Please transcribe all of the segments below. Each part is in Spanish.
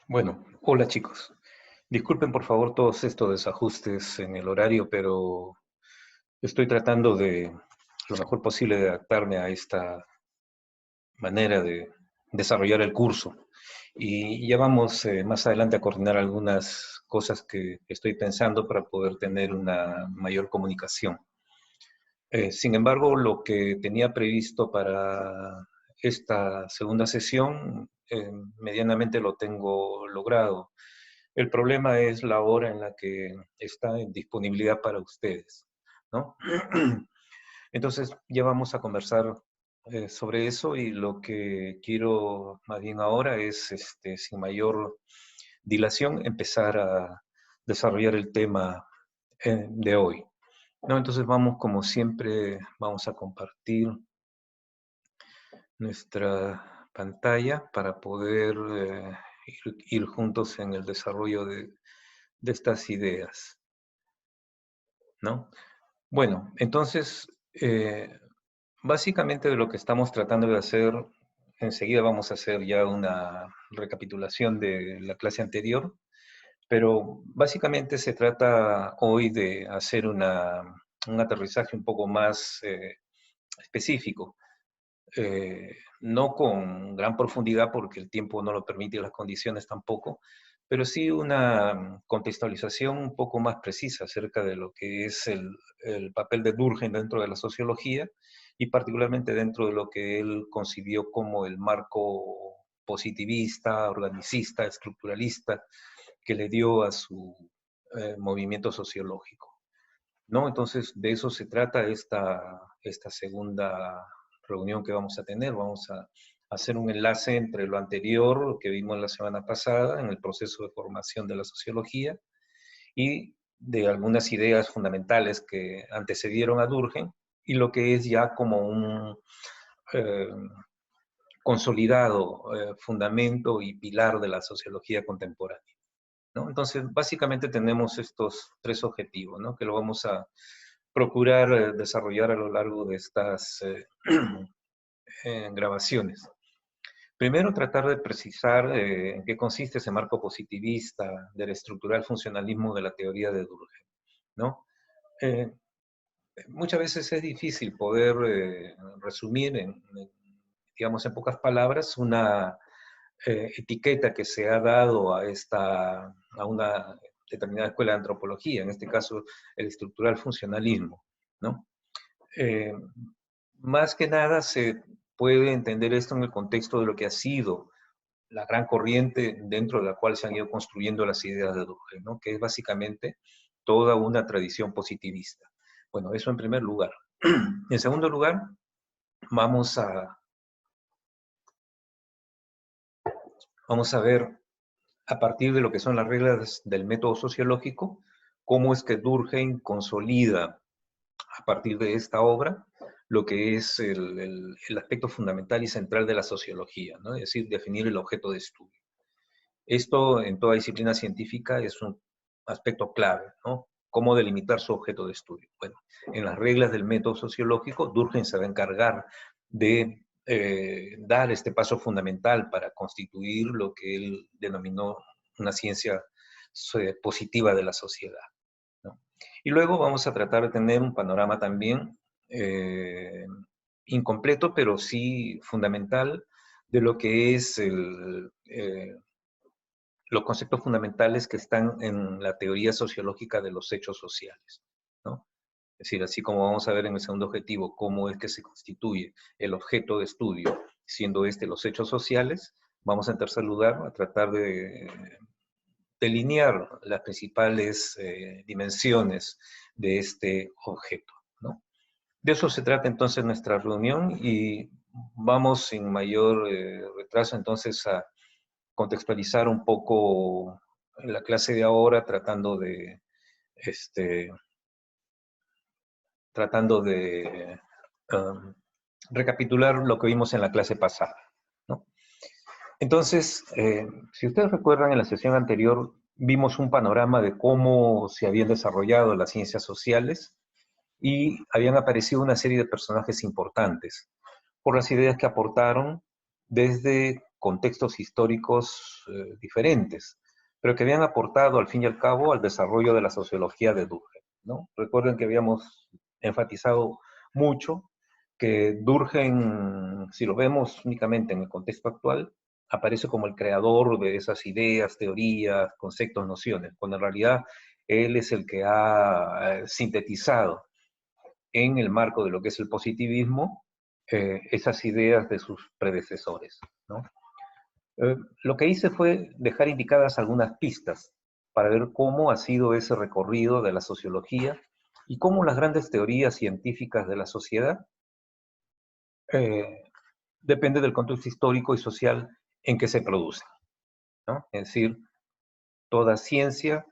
Bueno, hola chicos. Disculpen por favor todos estos desajustes en el horario, pero estoy tratando de lo mejor posible de adaptarme a esta manera de desarrollar el curso. Y ya vamos más adelante a coordinar algunas cosas que estoy pensando para poder tener una mayor comunicación. Sin embargo, lo que tenía previsto para esta segunda sesión, medianamente lo tengo logrado. El problema es la hora en la que está en disponibilidad para ustedes, ¿no? Entonces, ya vamos a conversar sobre eso y lo que quiero más bien ahora es, sin mayor dilación, empezar a desarrollar el tema de hoy. ¿No? Entonces vamos, como siempre, vamos a compartir nuestra pantalla para poder ir juntos en el desarrollo de estas ideas, ¿no? Bueno, entonces, básicamente de lo que estamos tratando de hacer, enseguida vamos a hacer ya una recapitulación de la clase anterior, pero básicamente se trata hoy de hacer un aterrizaje un poco más específico, no con gran profundidad porque el tiempo no lo permite y las condiciones tampoco, pero sí una contextualización un poco más precisa acerca de lo que es el papel de Durkheim dentro de la sociología y particularmente dentro de lo que él concibió como el marco positivista, organicista, estructuralista que le dio a su movimiento sociológico, ¿no? Entonces, de eso se trata esta segunda reunión que vamos a tener. Vamos a hacer un enlace entre lo anterior que vimos la semana pasada en el proceso de formación de la sociología y de algunas ideas fundamentales que antecedieron a Durkheim y lo que es ya como un eh, consolidado fundamento y pilar de la sociología contemporánea, ¿no? Entonces, básicamente tenemos estos tres objetivos, ¿no? Que lo vamos a procurar desarrollar a lo largo de estas grabaciones. Primero, tratar de precisar en qué consiste ese marco positivista del estructural funcionalismo de la teoría de Durkheim, ¿no? Eh, Muchas veces es difícil poder resumir digamos, en pocas palabras, una etiqueta que se ha dado a una determinada escuela de antropología, en este caso el estructural funcionalismo, ¿no? Eh, Más que nada se puede entender esto en el contexto de lo que ha sido la gran corriente dentro de la cual se han ido construyendo las ideas de Durkheim, ¿no? Que es básicamente toda una tradición positivista. Bueno, eso en primer lugar. En segundo lugar, vamos a, vamos a ver a partir de lo que son las reglas del método sociológico, cómo es que Durkheim consolida a partir de esta obra lo que es el aspecto fundamental y central de la sociología, ¿no? Es decir, definir el objeto de estudio. Esto en toda disciplina científica es un aspecto clave, ¿no? ¿Cómo delimitar su objeto de estudio? Bueno, en las reglas del método sociológico, Durkheim se va a encargar de dar este paso fundamental para constituir lo que él denominó una ciencia positiva de la sociedad, ¿no? Y luego vamos a tratar de tener un panorama también incompleto, pero sí fundamental de lo que es los conceptos fundamentales que están en la teoría sociológica de los hechos sociales, ¿no? Es decir, así como vamos a ver en el segundo objetivo cómo es que se constituye el objeto de estudio, siendo los hechos sociales, vamos en tercer lugar a tratar de delinear las principales dimensiones de este objeto, ¿no? De eso se trata entonces nuestra reunión y vamos sin mayor retraso entonces a contextualizar un poco la clase de ahora este, tratando de um, recapitular lo que vimos en la clase pasada, ¿no? Entonces, si ustedes recuerdan, en la sesión anterior vimos un panorama de cómo se habían desarrollado las ciencias sociales y habían aparecido una serie de personajes importantes por las ideas que aportaron desde contextos históricos diferentes, pero que habían aportado al fin y al cabo al desarrollo de la sociología de Durkheim, ¿no? Recuerden que habíamos enfatizado mucho que Durkheim, si lo vemos únicamente en el contexto actual, aparece como el creador de esas ideas, teorías, conceptos, nociones, cuando en realidad él es el que ha sintetizado en el marco de lo que es el positivismo esas ideas de sus predecesores, ¿no? Lo que hice fue dejar indicadas algunas pistas para ver cómo ha sido ese recorrido de la sociología y cómo las grandes teorías científicas de la sociedad eh, depende del contexto histórico y social en que se producen, ¿no? Es decir, toda ciencia,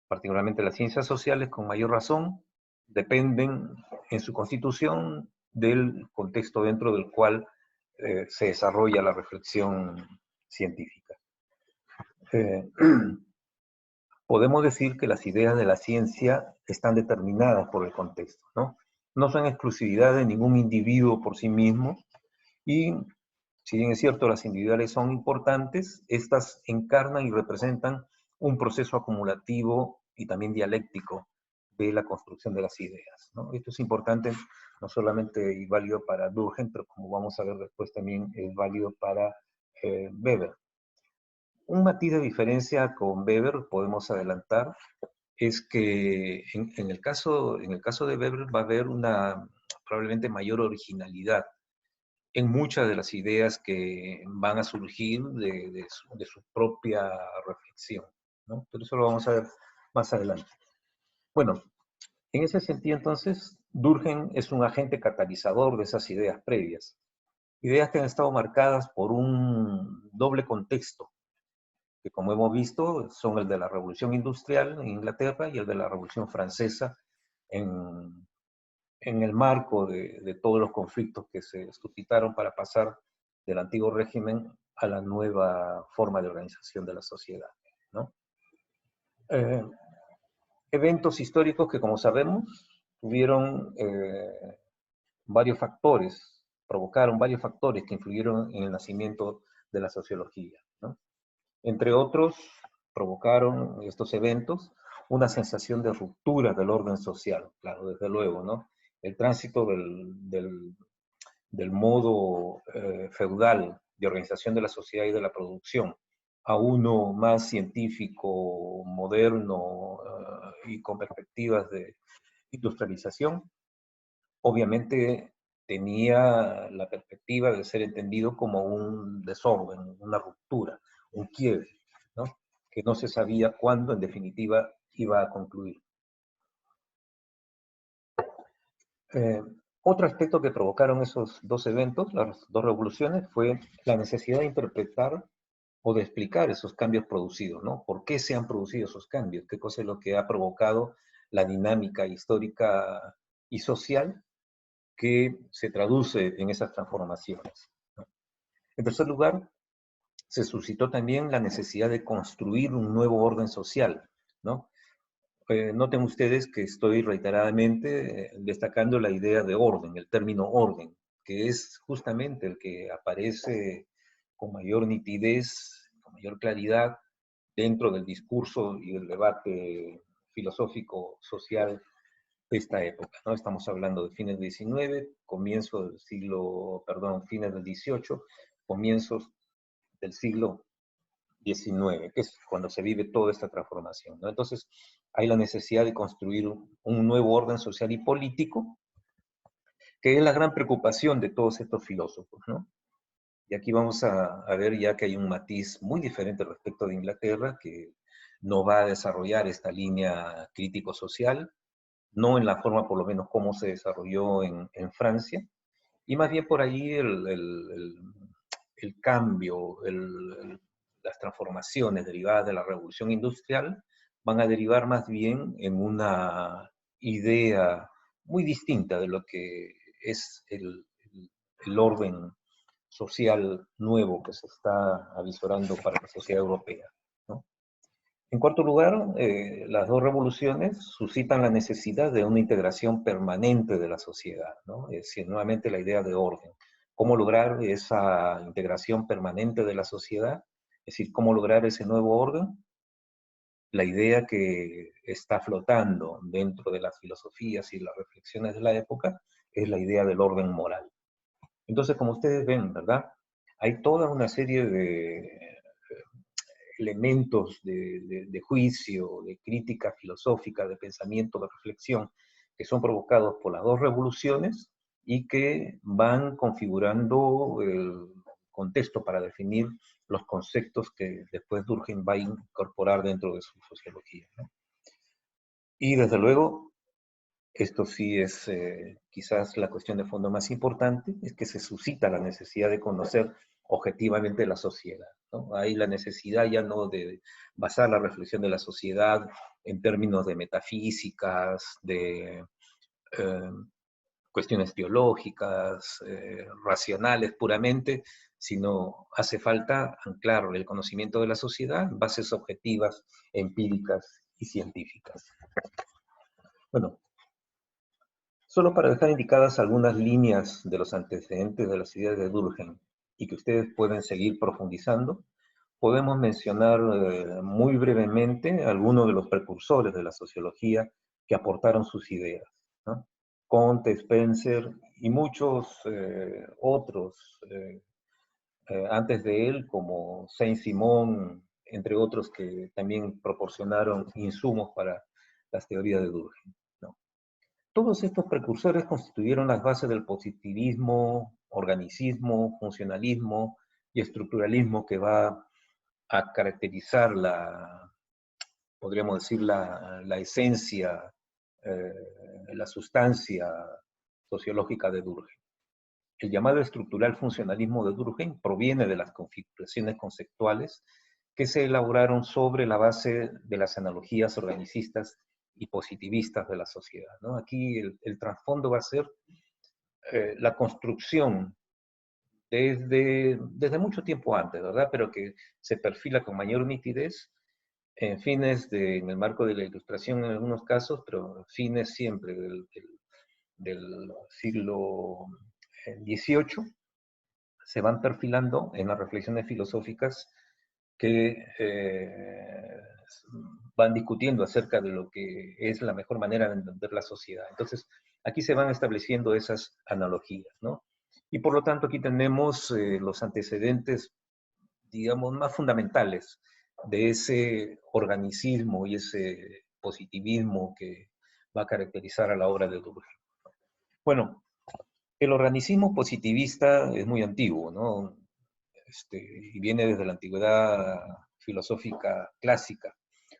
particularmente las ciencias sociales, con mayor razón, dependen en su constitución del contexto dentro del cual se desarrolla la reflexión científica. Eh, podemos decir que las ideas de la ciencia están determinadas por el contexto, ¿no? No son exclusividad de ningún individuo por sí mismo, y si bien es cierto, las individuales son importantes, estas encarnan y representan un proceso acumulativo y también dialéctico de la construcción de las ideas, ¿no? Esto es importante no solamente y válido para Durkheim, pero como vamos a ver después también es válido para Weber. Un matiz de diferencia con Weber podemos adelantar es que en el caso de Weber va a haber una probablemente mayor originalidad en muchas de las ideas que van a surgir de su propia reflexión, ¿no? Pero eso lo vamos a ver más adelante. Bueno, en ese sentido entonces, Durkheim es un agente catalizador de esas ideas previas, ideas que han estado marcadas por un doble contexto, que como hemos visto son el de la Revolución Industrial en Inglaterra y el de la Revolución Francesa en, en el marco de todos los conflictos que se suscitaron para pasar del antiguo régimen a la nueva forma de organización de la sociedad, ¿no? Eh, eventos históricos que, como sabemos, tuvieron varios factores, provocaron varios factores que influyeron en el nacimiento de la sociología, ¿no? Entre otros, provocaron estos eventos una sensación de ruptura del orden social, claro, desde luego, ¿no? El tránsito del modo feudal de organización de la sociedad y de la producción a uno más científico, moderno y con perspectivas de industrialización, obviamente tenía la perspectiva de ser entendido como un desorden, una ruptura, un quiebre, ¿no? Que no se sabía cuándo, en definitiva, iba a concluir. Eh, otro aspecto que provocaron esos dos eventos, las dos revoluciones, fue la necesidad de interpretar o de explicar esos cambios producidos, ¿no? ¿Por qué se han producido esos cambios? ¿Qué cosa es lo que ha provocado la dinámica histórica y social que se traduce en esas transformaciones, ¿no? En tercer lugar, se suscitó también la necesidad de construir un nuevo orden social, ¿no? Noten ustedes que estoy reiteradamente destacando la idea de orden, el término orden, que es justamente el que aparece con mayor nitidez, con mayor claridad dentro del discurso y del debate filosófico social de esta época, ¿no? Estamos hablando de fines del XIX, comienzo del siglo, perdón, fines del XVIII, comienzos del siglo XIX, que es cuando se vive toda esta transformación, ¿no? Entonces, hay la necesidad de construir un nuevo orden social y político, que es la gran preocupación de todos estos filósofos, ¿no? Y aquí vamos a ver ya que hay un matiz muy diferente respecto de Inglaterra, que no va a desarrollar esta línea crítico-social, no en la forma por lo menos como se desarrolló en Francia, y más bien por ahí el cambio, las transformaciones derivadas de la revolución industrial van a derivar más bien en una idea muy distinta de lo que es el orden social nuevo que se está avisorando para la sociedad europea, ¿no? En cuarto lugar, las dos revoluciones suscitan la necesidad de una integración permanente de la sociedad, ¿no? Es decir, nuevamente la idea de orden. cómo lograr esa integración permanente de la sociedad, es decir, cómo lograr ese nuevo orden. La idea que está flotando dentro de las filosofías y las reflexiones de la época es la idea del orden moral. Entonces, como ustedes ven, ¿verdad? Hay toda una serie de elementos de juicio, de crítica filosófica, de pensamiento, de reflexión, que son provocados por las dos revoluciones y que van configurando el contexto para definir los conceptos que después Durkheim va a incorporar dentro de su sociología, ¿no? Y desde luego, esto sí es quizás la cuestión de fondo más importante, es que se suscita la necesidad de conocer objetivamente la sociedad, ¿no? Hay la necesidad ya no de basar la reflexión de la sociedad en términos de metafísicas, de eh, cuestiones biológicas, racionales puramente, sino hace falta anclar el conocimiento de la sociedad en bases objetivas, empíricas y científicas. Bueno, solo para dejar indicadas algunas líneas de los antecedentes de las ideas de Durkheim y que ustedes pueden seguir profundizando, podemos mencionar muy brevemente algunos de los precursores de la sociología que aportaron sus ideas, ¿no? Comte, Spencer y muchos otros antes de él, como Saint-Simon, entre otros que también proporcionaron insumos para las teorías de Durkheim, ¿no? Todos estos precursores constituyeron las bases del positivismo, organicismo, funcionalismo y estructuralismo que va a caracterizar podríamos decir, la esencia, eh, la sustancia sociológica de Durkheim. El llamado estructural funcionalismo de Durkheim proviene de las configuraciones conceptuales que se elaboraron sobre la base de las analogías organicistas y positivistas de la sociedad, ¿no? Aquí el trasfondo va a ser la construcción desde mucho tiempo antes, ¿verdad? Pero que se perfila con mayor nitidez en en el marco de la ilustración en algunos casos, pero fines siempre del siglo XVIII, se van perfilando en las reflexiones filosóficas que van discutiendo acerca de lo que es la mejor manera de entender la sociedad. Entonces, aquí se van estableciendo esas analogías, ¿no? Y por lo tanto, aquí tenemos los antecedentes, digamos, más fundamentales de ese organicismo y ese positivismo que va a caracterizar a la obra de Durkheim. Bueno, el organicismo positivista es muy antiguo, ¿no? Y viene desde la antigüedad filosófica clásica,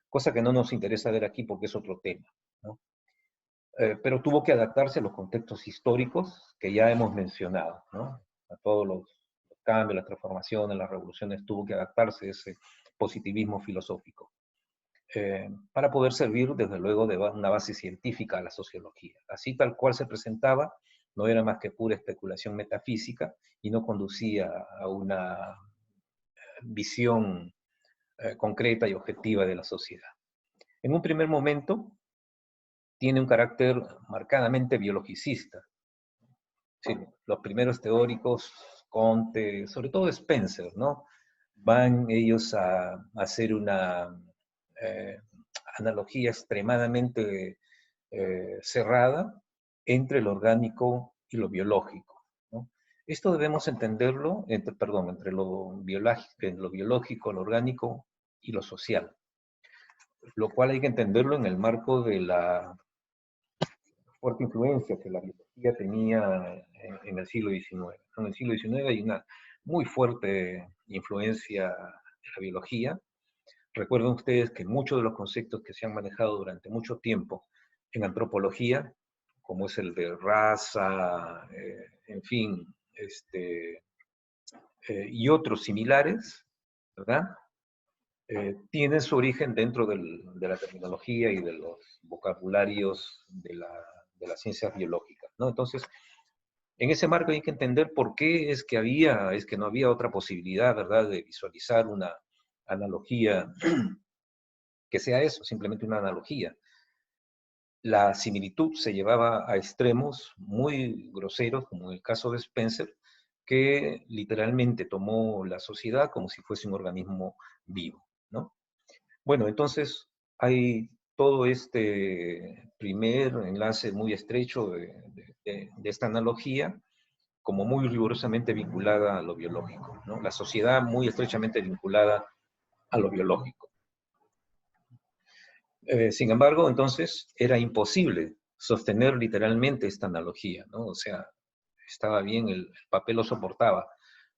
cosa que no nos interesa ver aquí porque es otro tema, ¿no? Pero tuvo que adaptarse a los contextos históricos que ya hemos mencionado, ¿no? A todos los cambios, las transformaciones, las revoluciones, tuvo que adaptarse a ese positivismo filosófico para poder servir, desde luego, de una base científica a la sociología. Así tal cual se presentaba, no era más que pura especulación metafísica y no conducía a una visión concreta y objetiva de la sociedad. En un primer momento, tiene un carácter marcadamente biologicista. Sí, los primeros teóricos, Comte, sobre todo Spencer, ¿no? Van ellos a hacer una eh, analogía extremadamente cerrada entre lo orgánico y lo biológico, ¿no? Esto debemos entenderlo, entre lo biológico, lo orgánico y lo social, lo cual hay que entenderlo en el marco de la fuerte influencia que la biología tenía en el siglo XIX. En el siglo XIX hay una muy fuerte influencia de la biología. Recuerden ustedes que muchos de los conceptos que se han manejado durante mucho tiempo en antropología, como es el de raza, en fin, y otros similares, ¿verdad? Tienen su origen dentro de la terminología y de los vocabularios de las ciencias biológicas, ¿no? Entonces, en ese marco hay que entender por qué es que no había otra posibilidad, ¿verdad?, de visualizar una analogía que sea eso, simplemente una analogía. La similitud se llevaba a extremos muy groseros, como en el caso de Spencer, que literalmente tomó la sociedad como si fuese un organismo vivo, ¿no? Bueno, entonces hay todo este primer enlace muy estrecho de esta analogía, como muy rigurosamente vinculada a lo biológico, ¿no? La sociedad muy estrechamente vinculada a lo biológico. Sin embargo, entonces era imposible sostener literalmente esta analogía, ¿no? O sea, estaba bien, el papel lo soportaba,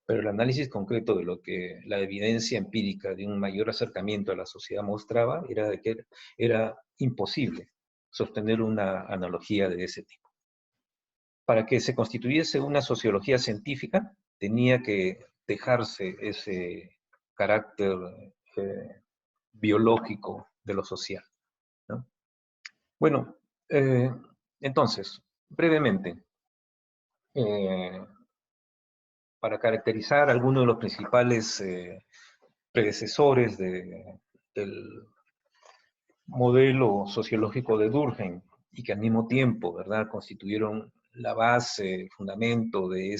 pero el análisis concreto de lo que la evidencia empírica de un mayor acercamiento a la sociedad mostraba era de que era imposible sostener una analogía de ese tipo. Para que se constituyese una sociología científica, tenía que dejarse ese carácter eh, biológico de lo social, ¿no? Bueno, eh, entonces, brevemente, eh, para caracterizar algunos de los principales predecesores del modelo sociológico de Durkheim y que al mismo tiempo, ¿verdad?, constituyeron la base, el fundamento eh, de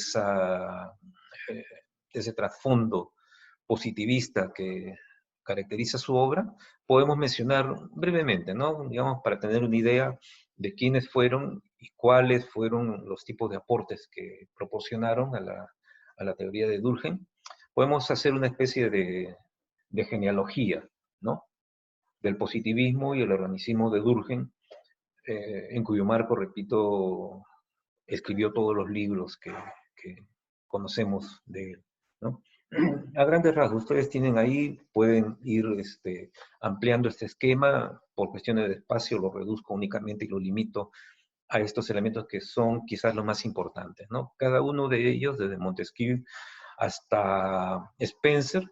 ese trasfondo positivista que caracteriza su obra, podemos mencionar brevemente, ¿no? Digamos, para tener una idea de quiénes fueron y cuáles fueron los tipos de aportes que proporcionaron a la teoría de Durkheim. Podemos hacer una especie de genealogía, ¿no? Del positivismo y el organicismo de Durkheim, en cuyo marco, repito, escribió todos los libros que conocemos de él, ¿no? A grandes rasgos, ustedes tienen ahí, pueden ir ampliando este esquema. Por cuestiones de espacio lo reduzco únicamente y lo limito a estos elementos que son quizás los más importantes, ¿no? Cada uno de ellos, desde Montesquieu hasta Spencer,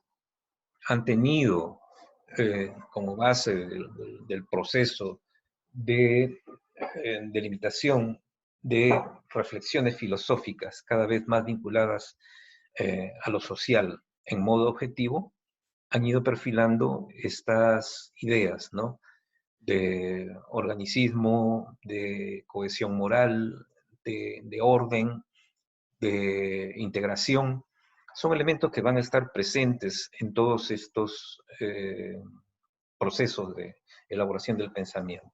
han tenido como base del proceso de delimitación de reflexiones filosóficas cada vez más vinculadas a lo social en modo objetivo, han ido perfilando estas ideas, ¿no? De organicismo, de cohesión moral, de orden, de integración. Son elementos que van a estar presentes en todos estos procesos de elaboración del pensamiento.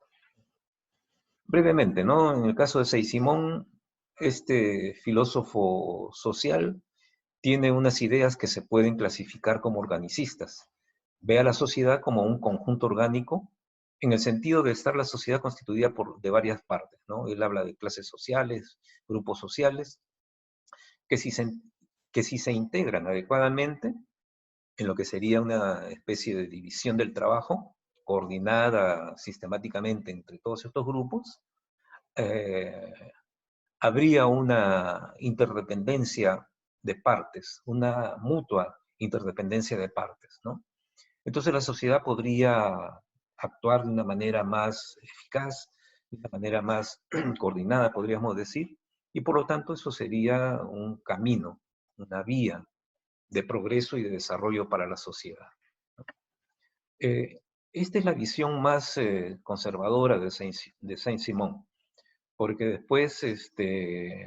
Brevemente, ¿no? En el caso de Saint-Simon, este filósofo social tiene unas ideas que se pueden clasificar como organicistas. Ve a la sociedad como un conjunto orgánico, en el sentido de estar la sociedad constituida de varias partes, ¿no? Él habla de clases sociales, grupos sociales, que si se, que si se integran adecuadamente en lo que sería una especie de división del trabajo, coordinada sistemáticamente entre todos estos grupos, eh, habría una interdependencia de partes, una mutua interdependencia de partes, ¿no? Entonces la sociedad podría actuar de una manera más eficaz, de una manera más coordinada, podríamos decir, y por lo tanto eso sería un camino, una vía de progreso y de desarrollo para la sociedad. Eh, Esta es la visión más conservadora de Saint-Simon, porque después,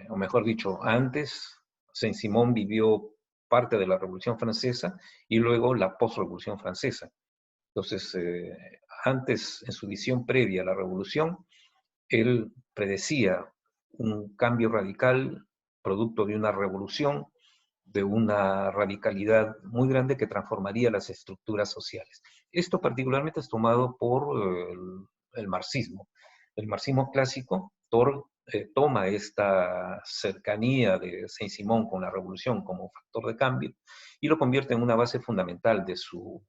o mejor dicho, antes, Saint-Simon vivió parte de la Revolución Francesa y luego la post-Revolución Francesa. Entonces, antes, en su visión previa a la Revolución, él predecía un cambio radical producto de una revolución, de una radicalidad muy grande que transformaría las estructuras sociales. Esto particularmente es tomado por el marxismo. El marxismo clásico toma esta cercanía de Saint-Simon con la revolución como factor de cambio y lo convierte en una base fundamental de su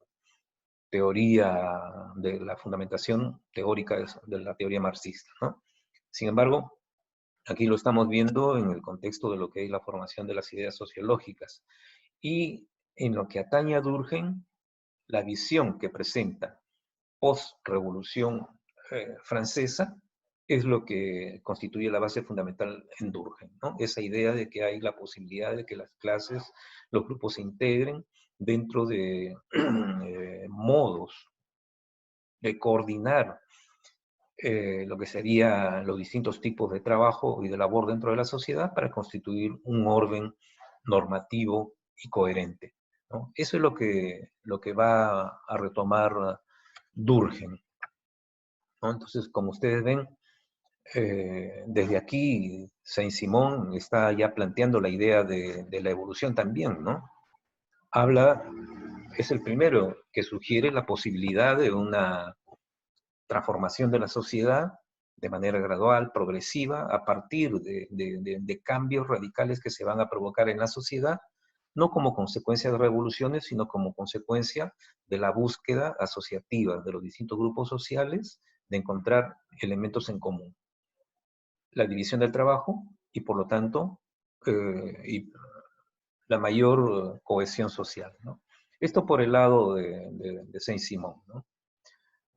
teoría, de la fundamentación teórica de la teoría marxista, ¿no? Sin embargo, aquí lo estamos viendo en el contexto de lo que es la formación de las ideas sociológicas. Y en lo que atañe a Durkheim, la visión que presenta post-revolución francesa es lo que constituye la base fundamental en Durkheim, ¿no? Esa idea de que hay la posibilidad de que las clases, los grupos se integren dentro de modos de coordinar lo que serían los distintos tipos de trabajo y de labor dentro de la sociedad para constituir un orden normativo y coherente, ¿no? Eso es lo que va a retomar Durkheim, ¿no? Entonces, como ustedes ven, desde aquí Saint-Simon está ya planteando la idea de la evolución también, ¿no? Habla, es el primero que sugiere la posibilidad de una transformación de la sociedad de manera gradual, progresiva, a partir de cambios radicales que se van a provocar en la sociedad, no como consecuencia de revoluciones, sino como consecuencia de la búsqueda asociativa de los distintos grupos sociales de encontrar elementos en común. La división del trabajo y, por lo tanto, y la mayor cohesión social, ¿no? Esto por el lado de Saint-Simon, ¿no?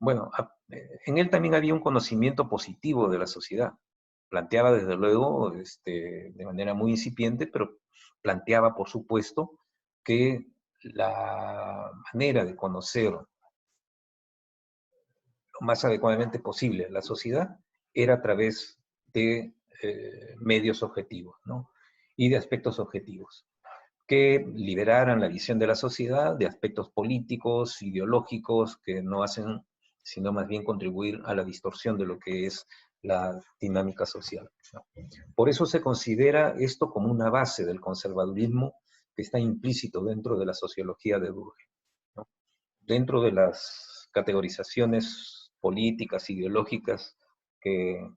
Bueno, en él también había un conocimiento positivo de la sociedad. Planteaba, desde luego, de manera muy incipiente, pero planteaba, por supuesto, que la manera de conocer lo más adecuadamente posible la sociedad era a través de medios objetivos, ¿no? Y de aspectos objetivos que liberaran la visión de la sociedad de aspectos políticos, ideológicos, que no hacen sino más bien contribuir a la distorsión de lo que es la dinámica social, ¿no? Por eso se considera esto como una base del conservadurismo que está implícito dentro de la sociología de Durkheim, ¿no? Dentro de las categorizaciones políticas, ideológicas que,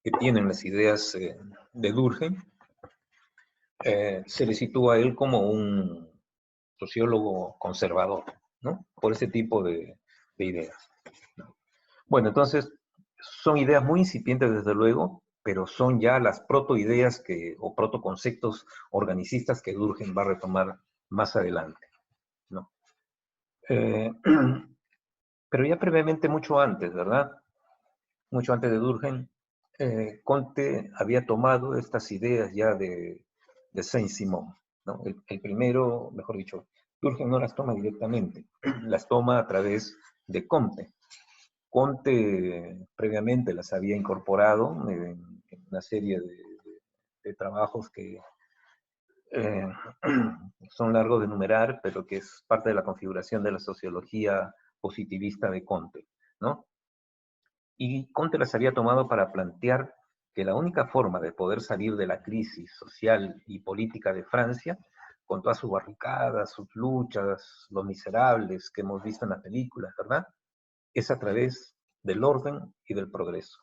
que tienen las ideas de Durkheim, se le sitúa a él como un sociólogo conservador, ¿no? Por ese tipo de ideas, ¿no? Bueno, entonces, son ideas muy incipientes, desde luego, pero son ya las protoideas o protoconceptos organicistas que Durkheim va a retomar más adelante, ¿no? Eh, pero ya previamente, mucho antes, ¿verdad? Mucho antes de Durkheim, Comte había tomado estas ideas ya de Saint-Simon, ¿no? El primero, mejor dicho, Durkheim no las toma directamente, las toma a través de Comte. Comte previamente las había incorporado en una serie de trabajos que eh, son largos de enumerar, pero que es parte de la configuración de la sociología positivista de Comte, ¿no? Y Comte las había tomado para plantear que la única forma de poder salir de la crisis social y política de Francia, con todas sus barricadas, sus luchas, los miserables que hemos visto en las películas, ¿verdad?, es a través del orden y del progreso.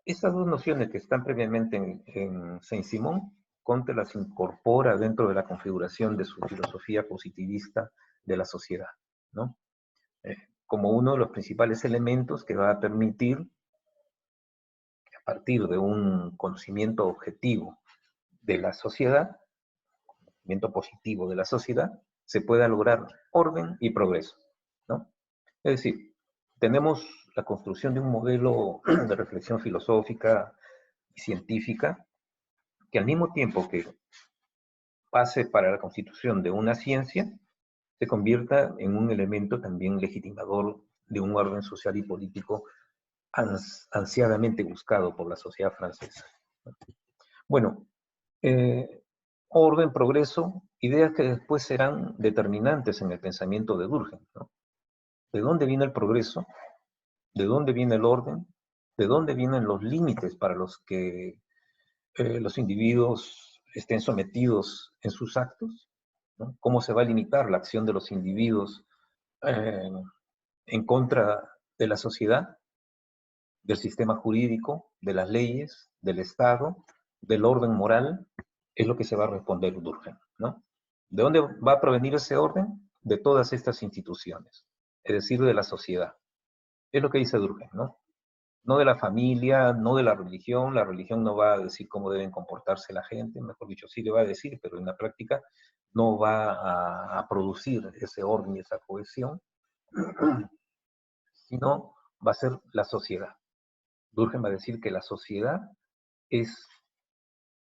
Estas dos nociones que están previamente en Saint-Simon, Comte las incorpora dentro de la configuración de su filosofía positivista de la sociedad, ¿no? Como uno de los principales elementos que va a permitir, a partir de un conocimiento objetivo de la sociedad, conocimiento positivo de la sociedad, se pueda lograr orden y progreso, ¿no? Es decir, tenemos la construcción de un modelo de reflexión filosófica y científica que, al mismo tiempo que pase para la constitución de una ciencia, se convierta en un elemento también legitimador de un orden social y político ansiadamente buscado por la sociedad francesa. Bueno, orden, progreso, ideas que después serán determinantes en el pensamiento de Durkheim, ¿no? ¿De dónde viene el progreso? ¿De dónde viene el orden? ¿De dónde vienen los límites para los que los individuos estén sometidos en sus actos? ¿No? ¿Cómo se va a limitar la acción de los individuos eh, en contra de la sociedad, del sistema jurídico, de las leyes, del Estado, del orden moral? Es lo que se va a responder Durkheim, ¿no? ¿De dónde va a provenir ese orden? De todas estas instituciones, es decir, de la sociedad. Es lo que dice Durkheim, ¿no? No de la familia, no de la religión no va a decir cómo deben comportarse la gente, mejor dicho, sí le va a decir, pero en la práctica no va a producir ese orden y esa cohesión, sino va a ser la sociedad. Durkheim va a decir que la sociedad es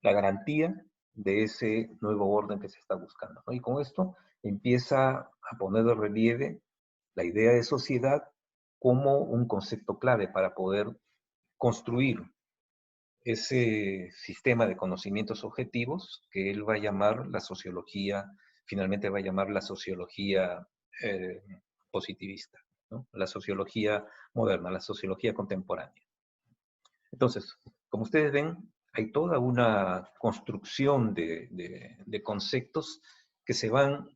la garantía de ese nuevo orden que se está buscando, ¿no? Y con esto empieza a poner de relieve la idea de sociedad como un concepto clave para poder construir ese sistema de conocimientos objetivos que él va a llamar la sociología, finalmente va a llamar la sociología eh, positivista, ¿no? La sociología moderna, la sociología contemporánea. Entonces, como ustedes ven, hay toda una construcción de conceptos que se van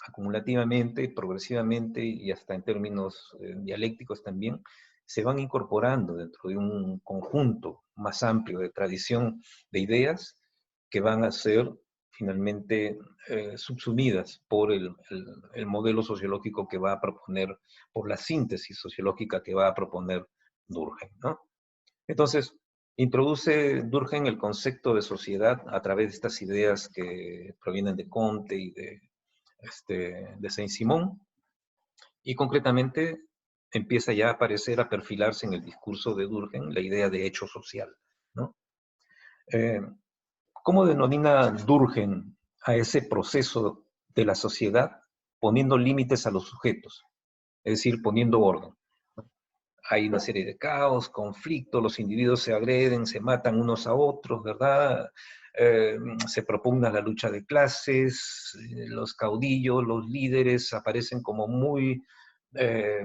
acumulativamente, progresivamente y hasta en términos dialécticos también, se van incorporando dentro de un conjunto más amplio de tradición de ideas que van a ser finalmente subsumidas por el modelo sociológico que va a proponer, por la síntesis sociológica que va a proponer Durkheim, ¿no? Entonces, introduce Durkheim el concepto de sociedad a través de estas ideas que provienen de Comte y de Saint-Simon, y concretamente empieza ya a aparecer, a perfilarse en el discurso de Durkheim la idea de hecho social, ¿no? Eh, ¿Cómo denomina Durkheim a ese proceso de la sociedad poniendo límites a los sujetos? Es decir, poniendo orden. Hay una serie de caos, conflictos, los individuos se agreden, se matan unos a otros, ¿verdad? Se propugna la lucha de clases, los caudillos, los líderes aparecen como muy eh,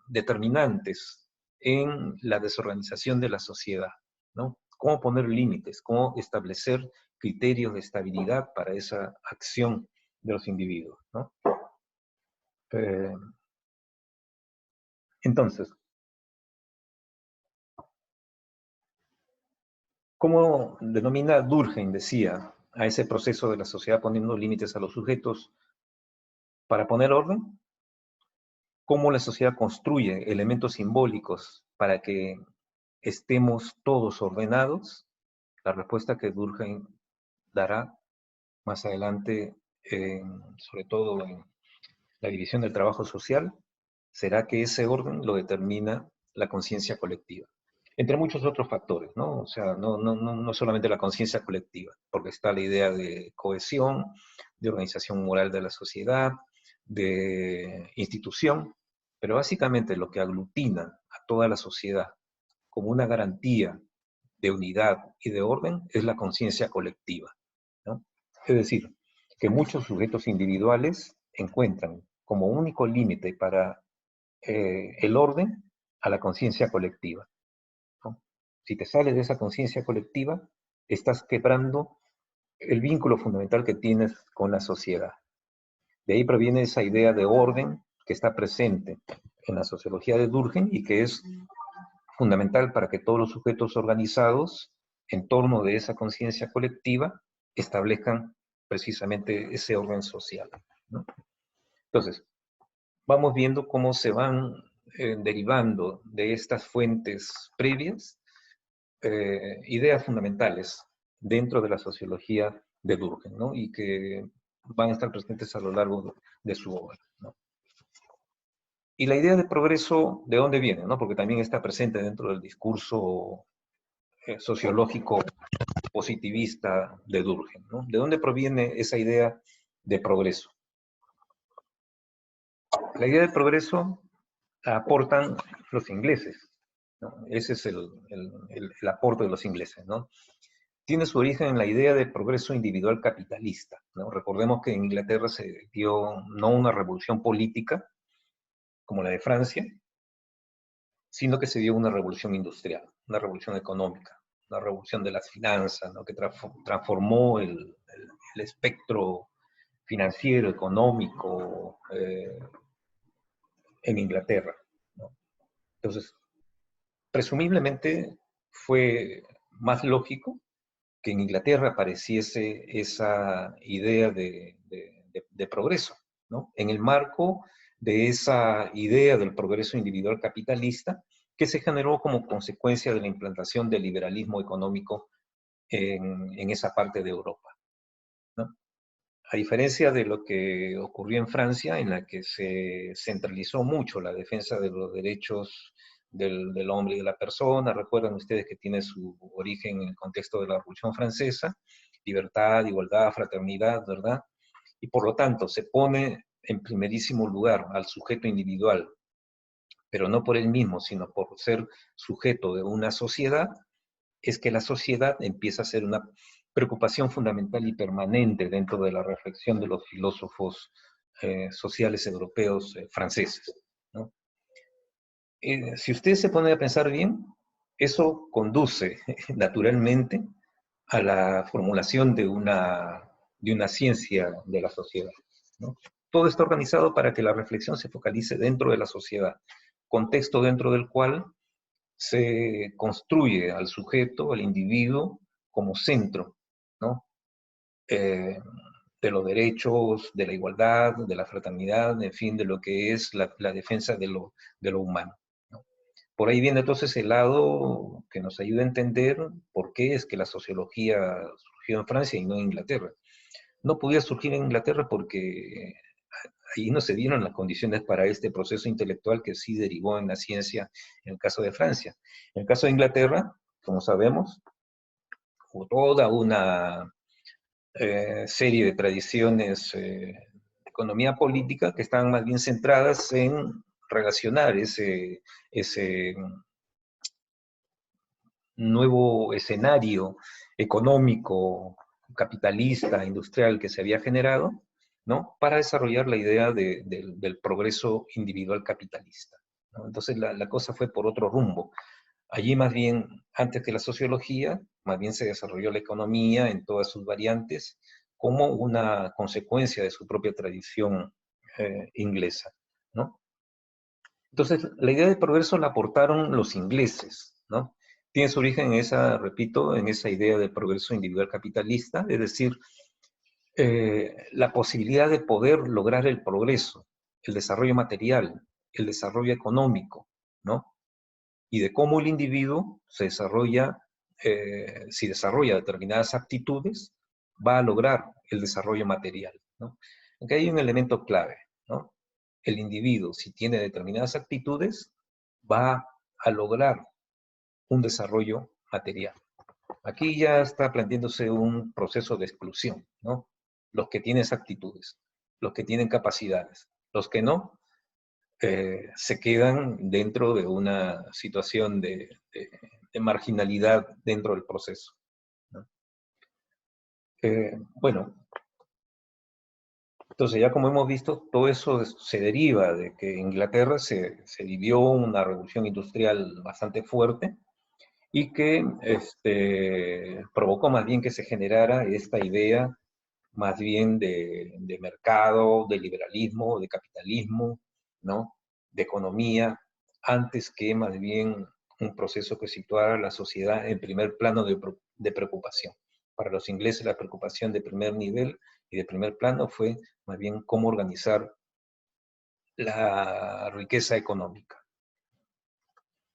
determinantes en la desorganización de la sociedad, ¿no? Cómo poner límites, cómo establecer criterios de estabilidad para esa acción de los individuos, ¿no? Eh, entonces, ¿cómo denomina Durkheim, decía, a ese proceso de la sociedad poniendo límites a los sujetos para poner orden? ¿Cómo la sociedad construye elementos simbólicos para que estemos todos ordenados? La respuesta que Durkheim dará más adelante, sobre todo en la división del trabajo social, será que ese orden lo determina la conciencia colectiva. Entre muchos otros factores, ¿no? O sea, no solamente la conciencia colectiva, porque está la idea de cohesión, de organización moral de la sociedad, de institución, pero básicamente lo que aglutina a toda la sociedad como una garantía de unidad y de orden es la conciencia colectiva, ¿no? Es decir, que muchos sujetos individuales encuentran como único límite para el orden a la conciencia colectiva, ¿no? Si te sales de esa conciencia colectiva, estás quebrando el vínculo fundamental que tienes con la sociedad. De ahí proviene esa idea de orden que está presente en la sociología de Durkheim y que es fundamental para que todos los sujetos organizados en torno de esa conciencia colectiva establezcan precisamente ese orden social, ¿no? Entonces, vamos viendo cómo se van derivando de estas fuentes previas ideas fundamentales dentro de la sociología de Durkheim, ¿no? Y que van a estar presentes a lo largo de su obra, ¿no? Y la idea de progreso, ¿de dónde viene? ¿No? Porque también está presente dentro del discurso sociológico positivista de Durkheim, ¿no? ¿De dónde proviene esa idea de progreso? La idea de progreso la aportan los ingleses, ¿no? Ese es el aporte de los ingleses, ¿no? Tiene su origen en la idea de progreso individual capitalista, ¿no? Recordemos que en Inglaterra se dio no una revolución política como la de Francia, sino que se dio una revolución industrial, una revolución económica, una revolución de las finanzas, ¿no? Que transformó el espectro financiero, económico en Inglaterra, ¿no? Entonces, presumiblemente fue más lógico que en Inglaterra apareciese esa idea de progreso, ¿no? En el marco de esa idea del progreso individual capitalista que se generó como consecuencia de la implantación del liberalismo económico en esa parte de Europa, ¿no? A diferencia de lo que ocurrió en Francia, en la que se centralizó mucho la defensa de los derechos del hombre y de la persona. Recuerdan ustedes que tiene su origen en el contexto de la Revolución Francesa, libertad, igualdad, fraternidad, ¿verdad? Y por lo tanto se pone en primerísimo lugar al sujeto individual, pero no por él mismo, sino por ser sujeto de una sociedad. es que la sociedad empieza a ser una preocupación fundamental y permanente dentro de la reflexión de los filósofos sociales europeos franceses, ¿no? Si usted se pone a pensar bien, eso conduce naturalmente a la formulación de una ciencia de la sociedad, ¿no? Todo está organizado para que la reflexión se focalice dentro de la sociedad, contexto dentro del cual se construye al sujeto, al individuo, como centro, ¿no? Eh, de los derechos, de la igualdad, de la fraternidad, en fin, de lo que es la defensa de lo humano, ¿no? Por ahí viene entonces el lado que nos ayuda a entender por qué es que la sociología surgió en Francia y no en Inglaterra. No podía surgir en Inglaterra porque ahí no se dieron las condiciones para este proceso intelectual que sí derivó en la ciencia en el caso de Francia. En el caso de Inglaterra, como sabemos, hubo toda una serie de tradiciones de economía política que estaban más bien centradas en relacionar ese nuevo escenario económico, capitalista, industrial que se había generado, ¿no? Para desarrollar la idea del progreso individual capitalista, ¿no? Entonces la cosa fue por otro rumbo. Allí más bien, antes que la sociología, más bien se desarrolló la economía en todas sus variantes como una consecuencia de su propia tradición inglesa, ¿no? Entonces, la idea de progreso la aportaron los ingleses, ¿no? Tiene su origen en esa, repito, en esa idea de progreso individual capitalista, es decir, la posibilidad de poder lograr el progreso, el desarrollo material, el desarrollo económico, ¿no? Y de cómo el individuo se desarrolla, si desarrolla determinadas actitudes, va a lograr el desarrollo material, ¿no? Aunque hay un elemento clave, ¿no? El individuo, si tiene determinadas actitudes, va a lograr un desarrollo material. Aquí ya está planteándose un proceso de exclusión, ¿no? Los que tienen actitudes, los que tienen capacidades, los que no, se quedan dentro de una situación de marginalidad dentro del proceso, ¿no? Bueno, entonces ya como hemos visto, todo eso se deriva de que en Inglaterra se vivió una revolución industrial bastante fuerte y que provocó más bien que se generara esta idea más bien de mercado, de liberalismo, de capitalismo, ¿no? De economía, antes que más bien un proceso que situara a la sociedad en primer plano de preocupación. Para los ingleses la preocupación de primer nivel y de primer plano fue más bien cómo organizar la riqueza económica.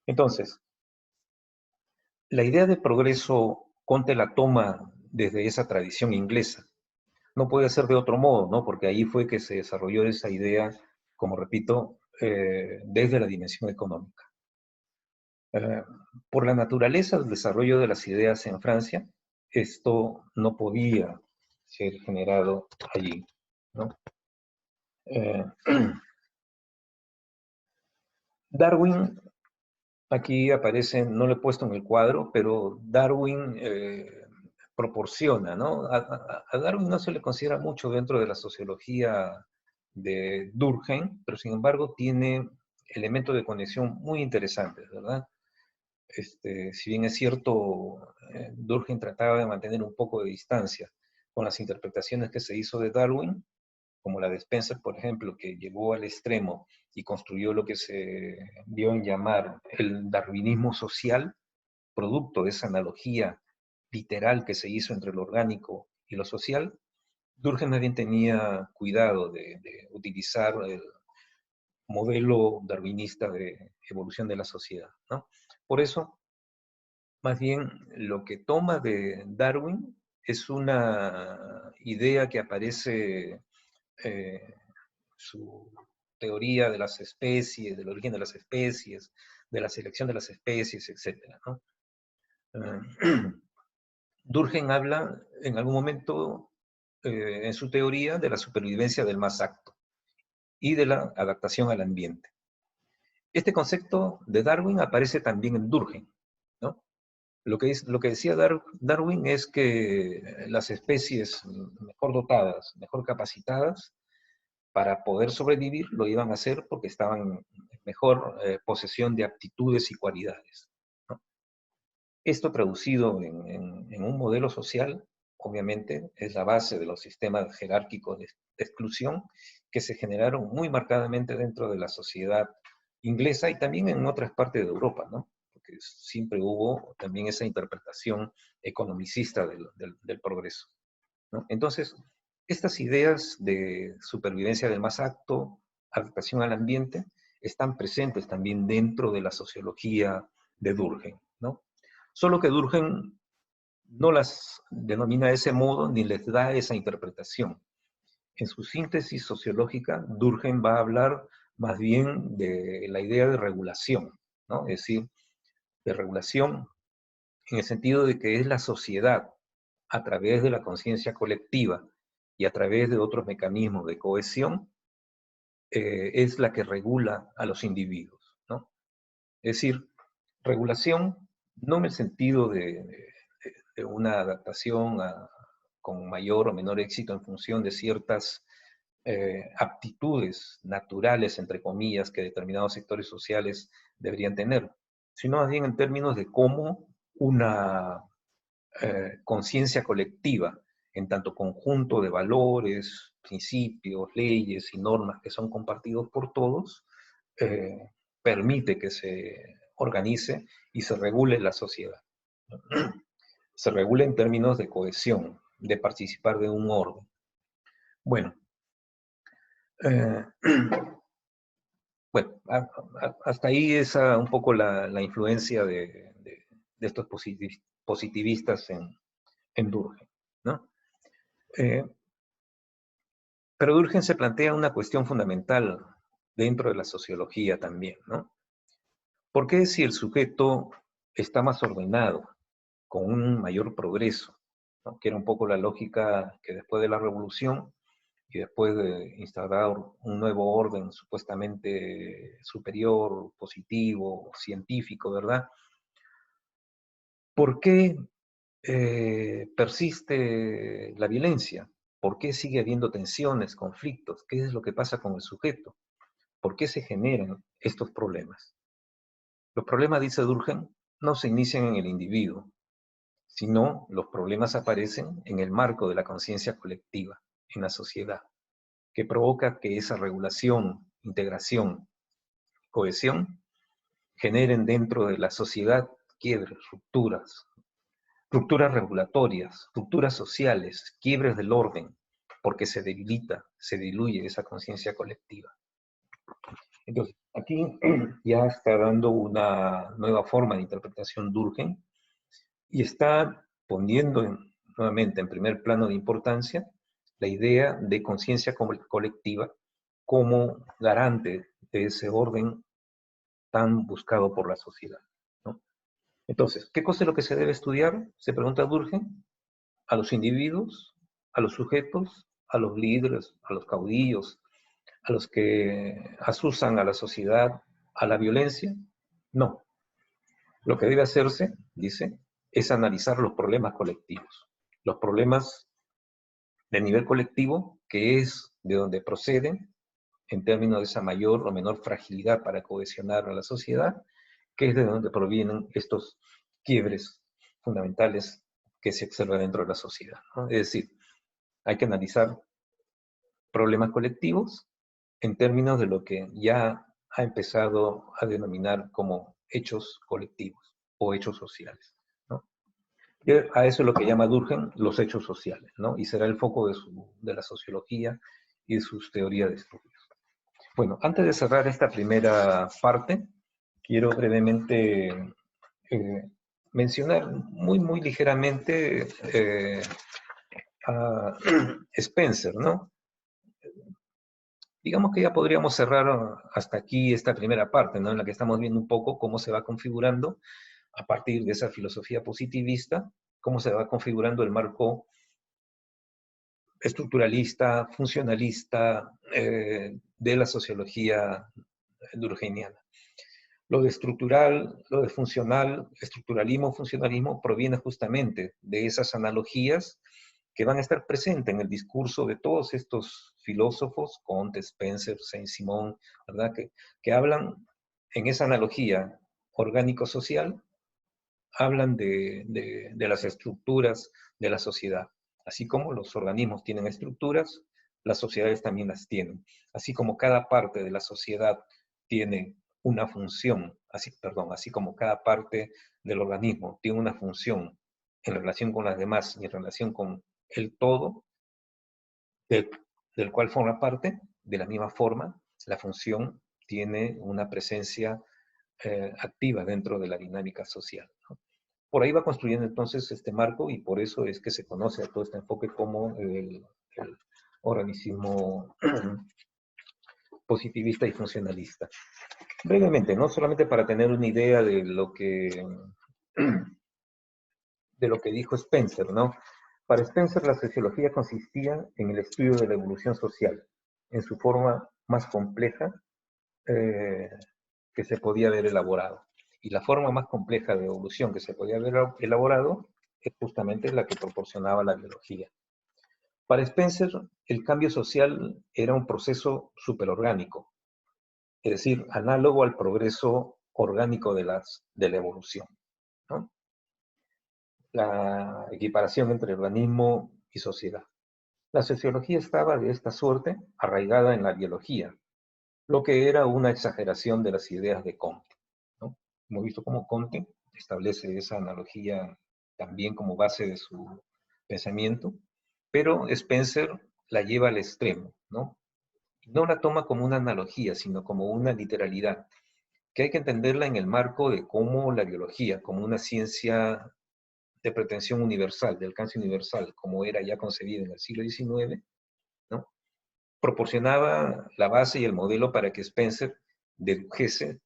Entonces, la idea de progreso Conte la toma desde esa tradición inglesa. No puede ser de otro modo, ¿no? Porque ahí fue que se desarrolló esa idea, como repito, desde la dimensión económica. Eh, por la naturaleza del desarrollo de las ideas en Francia, esto no podía ser generado allí, ¿no? Eh, Darwin, aquí aparece, no lo he puesto en el cuadro, pero Darwin proporciona, ¿no? A Darwin no se le considera mucho dentro de la sociología de Durkheim, pero sin embargo tiene elementos de conexión muy interesantes, ¿verdad? Si bien es cierto, Durkheim trataba de mantener un poco de distancia con las interpretaciones que se hizo de Darwin, como la de Spencer, por ejemplo, que llevó al extremo y construyó lo que se dio en llamar el darwinismo social, producto de esa analogía literal que se hizo entre lo orgánico y lo social. Durkheim más bien tenía cuidado de utilizar el modelo darwinista de evolución de la sociedad, ¿no? Por eso, más bien, lo que toma de Darwin es una idea que aparece eh, su teoría de las especies, del origen de las especies, de la selección de las especies, etc., ¿no? Durkheim habla en algún momento en su teoría de la supervivencia del más apto y de la adaptación al ambiente. Este concepto de Darwin aparece también en Durkheim, ¿no? Lo que decía Darwin es que las especies mejor dotadas, mejor capacitadas, para poder sobrevivir, lo iban a hacer porque estaban en mejor posesión de aptitudes y cualidades, ¿no? Esto traducido en un modelo social, obviamente, es la base de los sistemas jerárquicos de exclusión que se generaron muy marcadamente dentro de la sociedad inglesa y también en otras partes de Europa, ¿no? Porque siempre hubo también esa interpretación economicista del progreso, ¿no? Entonces, estas ideas de supervivencia del más apto, adaptación al ambiente, están presentes también dentro de la sociología de Durkheim, ¿no? Solo que Durkheim no las denomina de ese modo ni les da esa interpretación. En su síntesis sociológica, Durkheim va a hablar más bien de la idea de regulación, ¿no? Es decir, de regulación en el sentido de que es la sociedad, a través de la conciencia colectiva y a través de otros mecanismos de cohesión, es la que regula a los individuos, ¿no? Es decir, regulación no en el sentido de una adaptación con mayor o menor éxito en función de ciertas aptitudes naturales, entre comillas, que determinados sectores sociales deberían tener, sino más bien en términos de cómo una conciencia colectiva, en tanto conjunto de valores, principios, leyes y normas que son compartidos por todos, eh, permite que se organice y se regule la sociedad. Se regule en términos de cohesión, de participar de un orden. Bueno, eh, bueno hasta ahí es un poco la influencia de estos positivistas en Durkheim, ¿no? Eh, Pero Durkheim se plantea una cuestión fundamental dentro de la sociología también, ¿no? ¿Por qué si el sujeto está más ordenado, con un mayor progreso, ¿no? Que era un poco la lógica que después de la revolución y después de instaurar un nuevo orden supuestamente superior, positivo, científico, ¿verdad? ¿Por qué persiste la violencia? ¿Por qué sigue habiendo tensiones, conflictos? ¿Qué es lo que pasa con el sujeto? ¿Por qué se generan estos problemas? Los problemas, dice Durkheim, no se inician en el individuo, sino los problemas aparecen en el marco de la conciencia colectiva, en la sociedad, que provoca que esa regulación, integración, cohesión, generen dentro de la sociedad quiebres, rupturas regulatorias, rupturas sociales, quiebres del orden, porque se debilita, se diluye esa conciencia colectiva. Entonces, aquí ya está dando una nueva forma de interpretación Durkheim y está poniendo nuevamente en primer plano de importancia la idea de conciencia colectiva como garante de ese orden tan buscado por la sociedad, ¿no? Entonces, ¿qué cosa es lo que se debe estudiar? Se pregunta Durkheim. A los individuos, a los sujetos, a los líderes, a los caudillos, a los que asusan a la sociedad, a la violencia. No. Lo que debe hacerse, dice, es analizar los problemas colectivos. Los problemas de nivel colectivo, que es de donde proceden, en términos de esa mayor o menor fragilidad para cohesionar a la sociedad, que es de donde provienen estos quiebres fundamentales que se observan dentro de la sociedad, ¿no? Es decir, hay que analizar problemas colectivos en términos de lo que ya ha empezado a denominar como hechos colectivos o hechos sociales, ¿no? Y a eso es lo que llama Durkheim los hechos sociales, ¿no? Y será el foco de la sociología y de sus teorías de estudios. Bueno, antes de cerrar esta primera parte, quiero brevemente mencionar muy ligeramente a Spencer, ¿no? Digamos que ya podríamos cerrar hasta aquí esta primera parte, ¿no? En la que estamos viendo un poco cómo se va configurando, a partir de esa filosofía positivista, cómo se va configurando el marco estructuralista, funcionalista de la sociología durkheimiana. Lo de estructural, lo de funcional, estructuralismo, funcionalismo, proviene justamente de esas analogías que van a estar presentes en el discurso de todos estos filósofos, Comte, Spencer, Saint-Simon, ¿verdad? Que hablan en esa analogía orgánico-social, hablan de las estructuras de la sociedad. Así como los organismos tienen estructuras, las sociedades también las tienen. Así como cada parte de la sociedad tiene una función, así como cada parte del organismo tiene una función en relación con las demás y en relación con el todo del, del cual forma parte, de la misma forma, la función tiene una presencia activa dentro de la dinámica social, ¿no? Por ahí va construyendo entonces este marco y por eso es que se conoce a todo este enfoque como el organicismo positivista y funcionalista. Brevemente, no solamente para tener una idea de lo que dijo Spencer, ¿no? Para Spencer la sociología consistía en el estudio de la evolución social, en su forma más compleja eh, que se podía haber elaborado. Y la forma más compleja de evolución que se podía haber elaborado es justamente la que proporcionaba la biología. Para Spencer, el cambio social era un proceso superorgánico, es decir, análogo al progreso orgánico de la evolución, ¿no? La equiparación entre organismo y sociedad. La sociología estaba de esta suerte arraigada en la biología, lo que era una exageración de las ideas de Comte, ¿no? Hemos visto cómo Comte establece esa analogía también como base de su pensamiento, pero Spencer la lleva al extremo, ¿no? No la toma como una analogía, sino como una literalidad, que hay que entenderla en el marco de cómo la biología, como una ciencia de pretensión universal, de alcance universal, como era ya concebida en el siglo XIX, ¿no? Proporcionaba la base y el modelo para que Spencer dedujese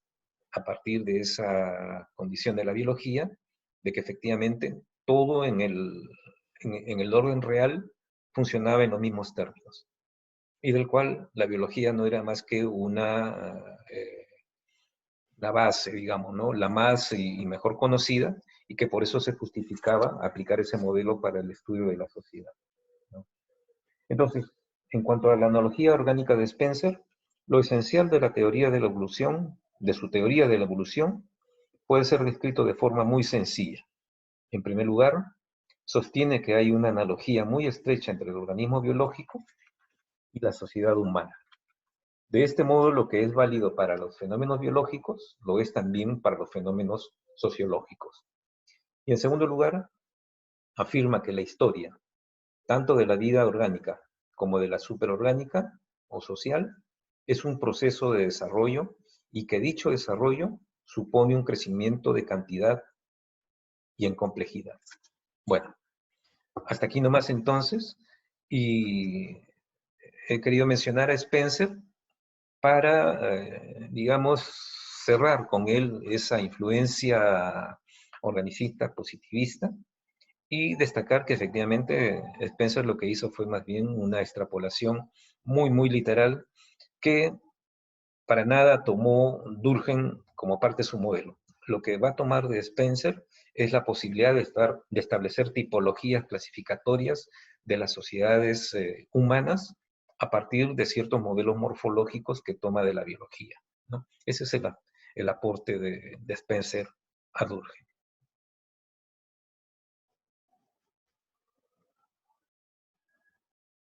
a partir de esa condición de la biología, de que efectivamente todo en el orden real funcionaba en los mismos términos, y del cual la biología no era más que la base, digamos, ¿no? La más y mejor conocida, y que por eso se justificaba aplicar ese modelo para el estudio de la sociedad, ¿no? Entonces, en cuanto a la analogía orgánica de Spencer, lo esencial de la teoría de la evolución, de su teoría de la evolución, puede ser descrito de forma muy sencilla. En primer lugar, sostiene que hay una analogía muy estrecha entre el organismo biológico y la sociedad humana. De este modo, lo que es válido para los fenómenos biológicos, lo es también para los fenómenos sociológicos. Y en segundo lugar, afirma que la historia, tanto de la vida orgánica como de la superorgánica o social, es un proceso de desarrollo y que dicho desarrollo supone un crecimiento de cantidad y en complejidad. Bueno, hasta aquí nomás entonces, y he querido mencionar a Spencer para, digamos, cerrar con él esa influencia organicista, positivista, y destacar que efectivamente Spencer lo que hizo fue más bien una extrapolación muy, muy literal que para nada tomó Durkheim como parte de su modelo. Lo que va a tomar de Spencer es la posibilidad de establecer tipologías clasificatorias de las sociedades humanas a partir de ciertos modelos morfológicos que toma de la biología, ¿no? Ese es el aporte de Spencer a Durkheim.